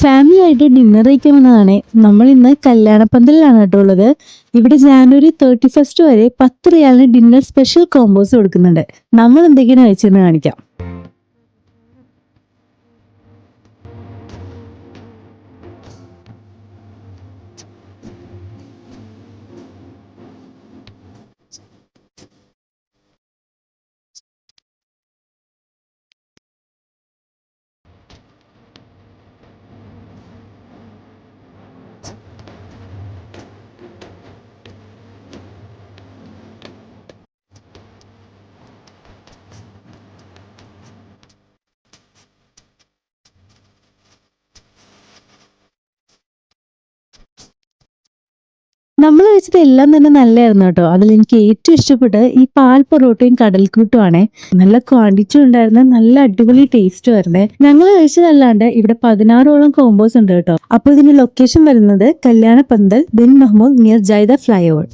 Family ആയിട്ട് dinner കഴിക്കാമെന്നതാണ്. നമ്മൾ ഇന്ന് കല്യാണപ്പന്തലിലാണ് കേട്ടോ ഉള്ളത്. ഇവിടെ ജാനുവരി 31 വരെ 10 റിയാലിന് ഡിന്നർ സ്പെഷ്യൽ കോംബോസ് കൊടുക്കുന്നുണ്ട്. നമ്മൾ എന്തൊക്കെയാണ് കഴിച്ചെന്ന് കാണിക്കാം. നമ്മൾ കഴിച്ചത് എല്ലാം തന്നെ നല്ലതായിരുന്നു കേട്ടോ. അതിൽ എനിക്ക് ഏറ്റവും ഇഷ്ടപ്പെട്ടത് ഈ പാൽ പൊറോട്ടയും കടൽക്കൂട്ടുമാണേ. നല്ല ക്വാണ്ടിറ്റി ഉണ്ടായിരുന്ന നല്ല അടിപൊളി ടേസ്റ്റും ആയിരുന്നേ. ഞങ്ങൾ കഴിച്ചതല്ലാണ്ട് ഇവിടെ 16ഓളം കോമ്പോസ് ഉണ്ട് കേട്ടോ. അപ്പൊ ഇതിന്റെ ലൊക്കേഷൻ വരുന്നത് കല്യാണ പന്തൽ Bin Mahmoud near Jaidah fly over.